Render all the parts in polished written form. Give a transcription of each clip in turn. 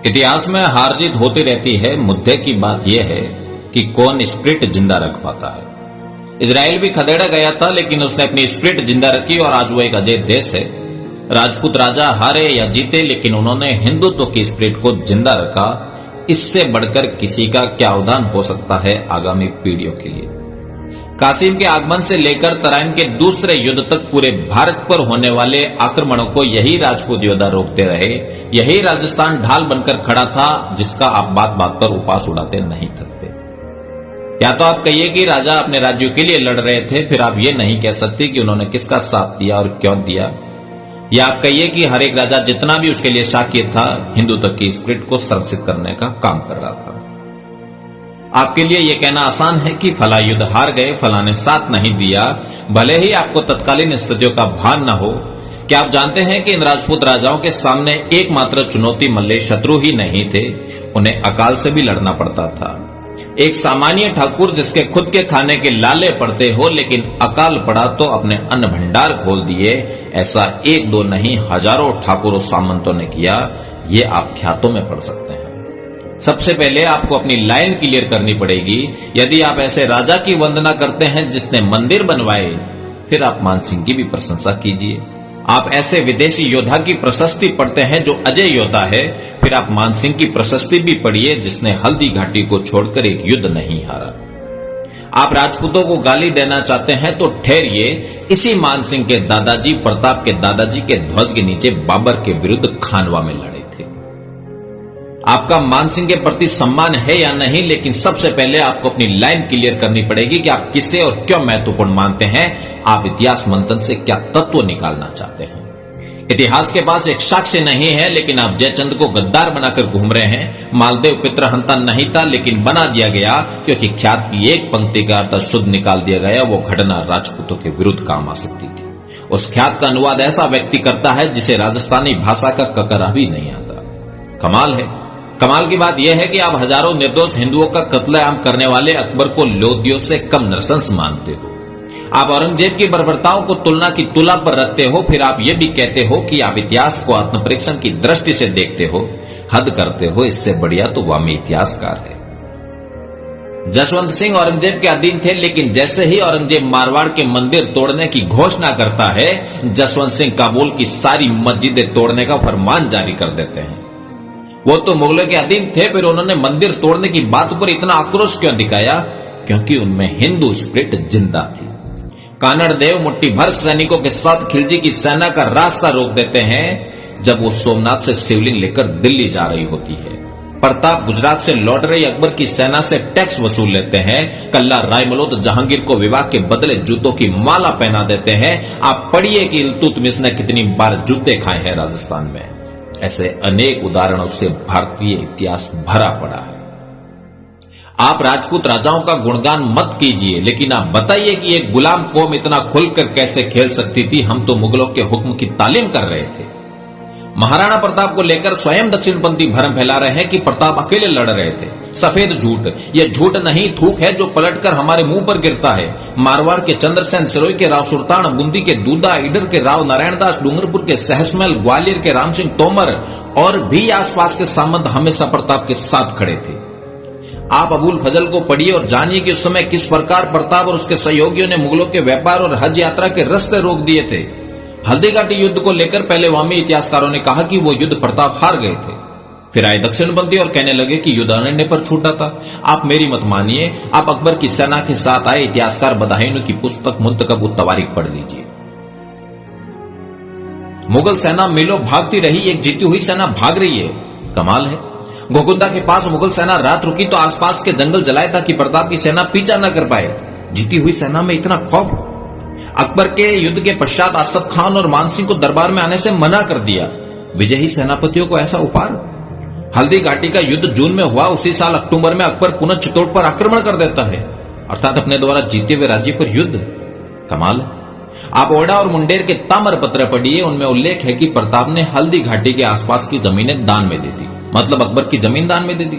इतिहास में हार जीत होती रहती है। मुद्दे की बात यह है कि कौन स्पिरिट जिंदा रख पाता है। इजराइल भी खदेड़ा गया था, लेकिन उसने अपनी स्पिरिट जिंदा रखी और आज वो एक अजय देश है। राजपूत राजा हारे या जीते, लेकिन उन्होंने हिंदुत्व की स्पिरिट को जिंदा रखा। इससे बढ़कर किसी का क्या अवदान हो सकता है आगामी पीढ़ियों के लिए। कासिम के आगमन से लेकर तराइन के दूसरे युद्ध तक पूरे भारत पर होने वाले आक्रमणों को यही राजपूत योद्धा रोकते रहे। यही राजस्थान ढाल बनकर खड़ा था, जिसका आप बात बात पर उपास उड़ाते नहीं थकते। या तो आप कहिए कि राजा अपने राज्यों के लिए लड़ रहे थे, फिर आप ये नहीं कह सकते कि उन्होंने किसका साथ दिया और क्यों दिया। या आप कहिए कि हर एक राजा जितना भी उसके लिए शाक्य था, हिंदुत्व की स्पिरिट को संरक्षित करने का काम कर रहा था। आपके लिए यह कहना आसान है कि फला युद्ध हार गए, फला ने साथ नहीं दिया, भले ही आपको तत्कालीन स्थितियों का भान न हो। क्या आप जानते हैं कि इन राजपूत राजाओं के सामने एकमात्र चुनौती मल्ले शत्रु ही नहीं थे, उन्हें अकाल से भी लड़ना पड़ता था। एक सामान्य ठाकुर जिसके खुद के खाने के लाले पड़ते हो, लेकिन अकाल पड़ा तो अपने अन्न भंडार खोल दिए, ऐसा एक दो नहीं हजारों ठाकुरों सामंतों ने किया। ये आप ख्यातों में पढ़ सकते हैं। सबसे पहले आपको अपनी लाइन क्लियर करनी पड़ेगी। यदि आप ऐसे राजा की वंदना करते हैं जिसने मंदिर बनवाए, फिर आप मानसिंह की भी प्रशंसा कीजिए। आप ऐसे विदेशी योद्धा की प्रशस्ति पढ़ते हैं जो अजय योद्धा है, फिर आप मानसिंह की प्रशस्ति भी पढ़िए जिसने हल्दी घाटी को छोड़कर एक युद्ध नहीं हारा। आप राजपूतों को गाली देना चाहते हैं तो ठहरिए, इसी मानसिंह के दादाजी प्रताप के दादाजी के ध्वज के नीचे बाबर के विरुद्ध खानवा में लड़े थे। आपका मानसिंह के प्रति सम्मान है या नहीं, लेकिन सबसे पहले आपको अपनी लाइन क्लियर करनी पड़ेगी कि आप किसे और क्यों महत्वपूर्ण मानते हैं। आप इतिहास मंथन से क्या तत्व निकालना चाहते हैं। इतिहास के पास एक साक्ष्य नहीं है, लेकिन आप जयचंद को गद्दार बनाकर घूम रहे हैं। मालदेव पितृहंता नहीं था, लेकिन बना दिया गया क्योंकि ख्यात की एक पंक्ति का अर्थ शुद्ध निकाल दिया गया। वो घटना राजपूतों के विरुद्ध काम आ सकती थी। उस ख्यात का अनुवाद ऐसा व्यक्ति करता है जिसे राजस्थानी भाषा का ककरा भी नहीं आता। कमाल है। कमाल की बात यह है कि आप हजारों निर्दोष हिंदुओं का कत्लेआम करने वाले अकबर को लोदियों से कम नृशंस मानते हो। आप औरंगजेब की बर्बरताओं को तुलना की तुला पर रखते हो, फिर आप ये भी कहते हो कि आप इतिहास को आत्मपरीक्षण की दृष्टि से देखते हो। हद करते हो। इससे बढ़िया तो वामी इतिहासकार है। जसवंत सिंह औरंगजेब के अधीन थे, लेकिन जैसे ही औरंगजेब मारवाड़ के मंदिर तोड़ने की घोषणा करता है, जसवंत सिंह काबुल की सारी मस्जिदें तोड़ने का फरमान जारी कर देते हैं। वो तो मुगलों के अधीन थे, फिर उन्होंने मंदिर तोड़ने की बात पर इतना आक्रोश क्यों दिखाया? क्योंकि उनमें हिंदू स्पिरिट जिंदा थी। कानड़ देव मुट्ठी भर सैनिकों के साथ खिलजी की सेना का रास्ता रोक देते हैं जब वो सोमनाथ से शिवलिंग लेकर दिल्ली जा रही होती है। प्रताप गुजरात से लौट रही अकबर की सेना से टैक्स वसूल लेते हैं। कल्ला रायमलोद जहांगीर को विवाह के बदले जूतों की माला पहना देते हैं। आप पढ़िए कि इल्तुतमिश ने कितनी बार जूते खाए हैं राजस्थान में। ऐसे अनेक उदाहरणों से भारतीय इतिहास भरा पड़ा है। आप राजपूत राजाओं का गुणगान मत कीजिए, लेकिन आप बताइए कि एक गुलाम कौम इतना खुलकर कैसे खेल सकती थी। हम तो मुगलों के हुक्म की तालीम कर रहे थे। महाराणा प्रताप को लेकर स्वयं दक्षिणपंथी भ्रम फैला रहे हैं कि प्रताप अकेले लड़ रहे थे। सफेद झूठ। यह झूठ नहीं, थूक है जो पलटकर हमारे मुंह पर गिरता है। मारवाड़ के चंद्रसेन, सिरोही के राव सुल्तान, बूंदी के दूधा, ईडर के राव नारायण दास, डूंगरपुर के सहसमल, ग्वालियर के राम सिंह तोमर और भी आसपास के सामंत हमेशा प्रताप के साथ खड़े थे। आप अबुल फजल को पढ़िए और जानिए कि उस समय किस प्रकार प्रताप और उसके सहयोगियों ने मुगलों के व्यापार और हज यात्रा के रास्ते रोक दिए थे। हल्दी घाटी युद्ध को लेकर पहले वामी इतिहासकारों ने कहा कि वो युद्ध प्रताप हार गए थे। फिर आए दक्षिणपंथी और कहने लगे कि युद्ध अरण्य पर छूटा था। आप मेरी मत मानिए, आप अकबर की सेना के साथ आए इतिहासकार बदायूं की पुस्तक मुंतखब उत-तवारीख पढ़ लीजिए। मुगल सेना मीलों भागती रही, एक जीती हुई सेना भाग रही है। कमाल है। गोकुंदा के पास मुगल सेना रात रुकी तो आसपास के जंगल जलाए ताकि प्रताप की सेना पीछा न कर पाए। जीती हुई सेना में इतना खौफ। अकबर के युद्ध के पश्चात असफ खान और मानसिंह को दरबार में आने से मना कर दिया। विजयी सेनापतियों को ऐसा उपहार। हल्दी घाटी का युद्ध जून में हुआ, उसी साल अक्टूबर में अकबर पुनः चित्तौड़ पर आक्रमण कर देता है, अर्थात अपने द्वारा जीते हुए राज्य पर युद्ध। कमाल। आप ओडा और मुंडेर के ताम्र पत्र पढ़िए, उनमें उल्लेख है कि प्रताप ने हल्दी घाटी के आसपास की जमीनें दान में दे दी, मतलब अकबर की जमीन दान में दे दी।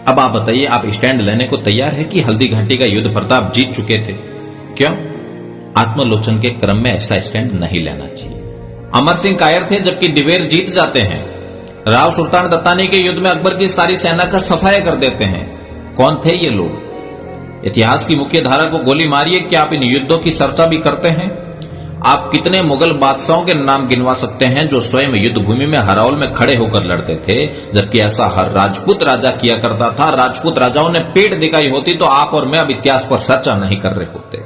अब आप बताइए, आप स्टैंड लेने को तैयार है कि हल्दी घाटी का युद्ध प्रताप जीत चुके थे? क्यों? आत्मलोचन के क्रम में ऐसा स्टैंड नहीं लेना चाहिए। अमर सिंह कायर थे जबकि दिवेर जीत जाते हैं। राव सुल्तान दत्तानी के युद्ध में अकबर की सारी सेना का सफाया कर देते हैं। कौन थे ये लोग? इतिहास की मुख्य धारा को गोली मारिए, क्या आप इन युद्धों की चर्चा भी करते हैं? आप कितने मुगल बादशाहों के नाम गिनवा सकते हैं जो स्वयं युद्ध भूमि में हराउल में खड़े होकर लड़ते थे, जबकि ऐसा हर राजपूत राजा किया करता था। राजपूत राजाओं ने पीठ दिखाई होती तो आप और मैं अब इतिहास पर चर्चा नहीं कर रहे होते।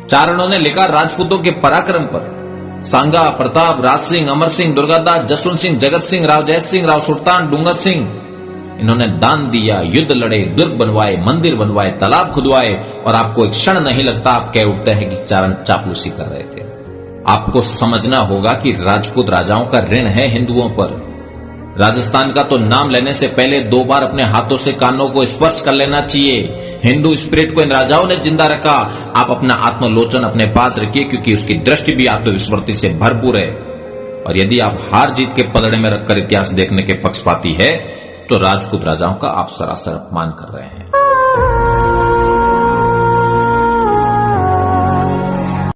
चारणों ने लिखा राजपूतों के पराक्रम पर। सांगा, प्रताप, राज सिंह, अमर सिंह, दुर्गादास, जसवंत सिंह, जगत सिंह, राव जय सिंह, राव सुल्तान, डूंगर सिंह, इन्होंने दान दिया, युद्ध लड़े, दुर्ग बनवाए, मंदिर बनवाए, तालाब खुदवाए, और आपको एक क्षण नहीं लगता आप कह उठते हैं कि चारण चापलूसी कर रहे थे। आपको समझना होगा कि राजपूत राजाओं का ऋण है हिंदुओं पर। राजस्थान का तो नाम लेने से पहले 2 बार अपने हाथों से कानों को स्पर्श कर लेना चाहिए। हिंदू स्पिरिट को इन राजाओं ने जिंदा रखा। आप अपना आत्मलोचन अपने पास रखिए, क्योंकि उसकी दृष्टि भी आत्मविस्मृति से भरपूर है। और यदि आप हार जीत के पलड़े में रखकर इतिहास देखने के पक्षपाती है तो राजपूत राजाओं का आप सरासर अपमान कर रहे हैं।